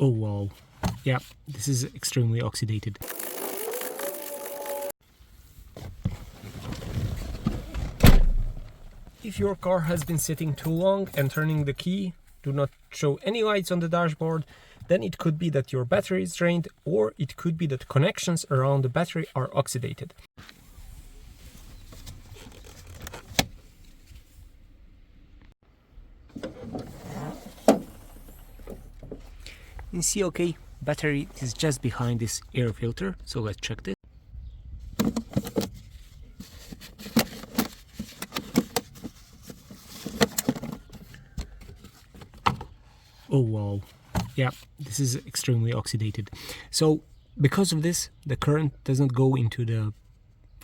Oh wow, yeah, this is extremely oxidated. If your car has been sitting too long and turning the key do not show any lights on the dashboard, then it could be that your battery is drained, or it could be that connections around the battery are oxidated. You see, okay, battery is just behind this air filter, so let's check this. Oh wow, yeah, this is extremely oxidated. So because of this, the current doesn't go into the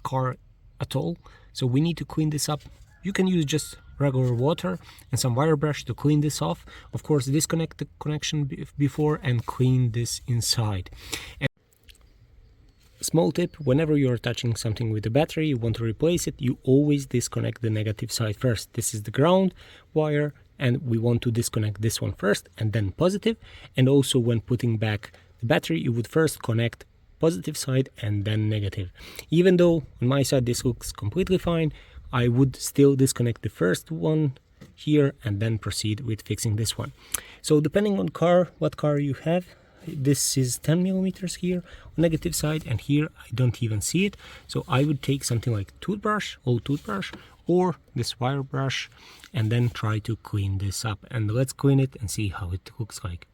car at all, so we need to clean this up. You can use just regular water and some wire brush to clean this off. Of course, disconnect the connection before and clean this inside. And small tip, whenever you're touching something with the battery, you want to replace it, you always disconnect the negative side first. This is the ground wire, and we want to disconnect this one first and then positive. And also when putting back the battery, you would first connect positive side and then negative. Even though on my side this looks completely fine, I would still disconnect the first one here and then proceed with fixing this one. So depending on what car you have, this is 10 millimeters here on negative side, and here I don't even see it. So I would take something like old toothbrush or this wire brush and then try to clean this up. And let's clean it and see how it looks like.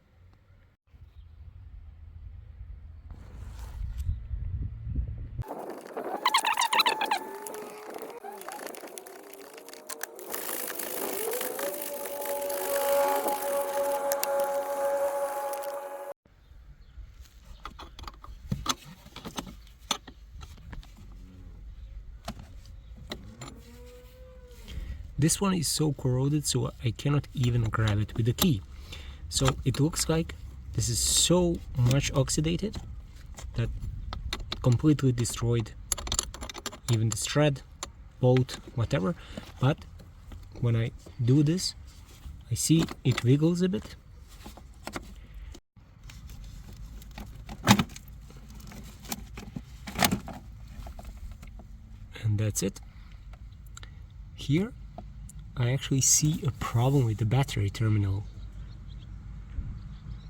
This one is so corroded, so I cannot even grab it with the key. So it looks like this is so much oxidated that completely destroyed even this thread, bolt, whatever. But when I do this, I see it wiggles a bit. And that's it. Here I actually see a problem with the battery terminal.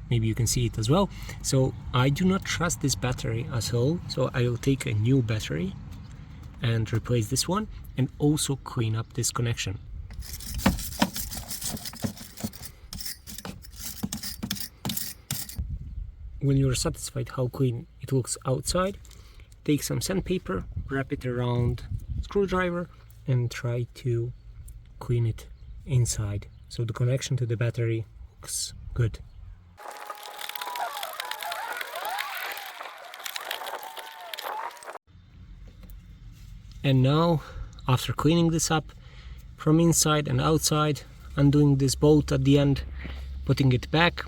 Maybe you can see it as well. So I do not trust this battery at all. So I will take a new battery and replace this one and also clean up this connection. When you're satisfied how clean it looks outside, take some sandpaper, wrap it around a screwdriver and try to clean it inside, so the connection to the battery looks good. And now, after cleaning this up from inside and outside, undoing this bolt at the end, putting it back,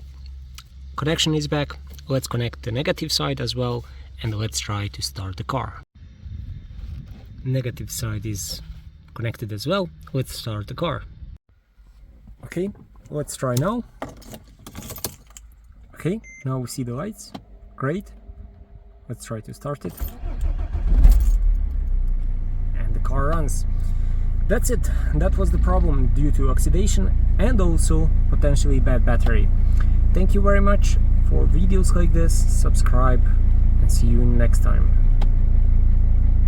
connection is back. Let's connect the negative side as well, and let's try to start the car. Negative side is connected as well. Let's start the car. Okay, let's try now. Okay, now we see the lights. Great. Let's try to start it. And the car runs. That's it. That was the problem due to oxidation and also potentially bad battery. Thank you very much. For videos like this, subscribe and see you next time.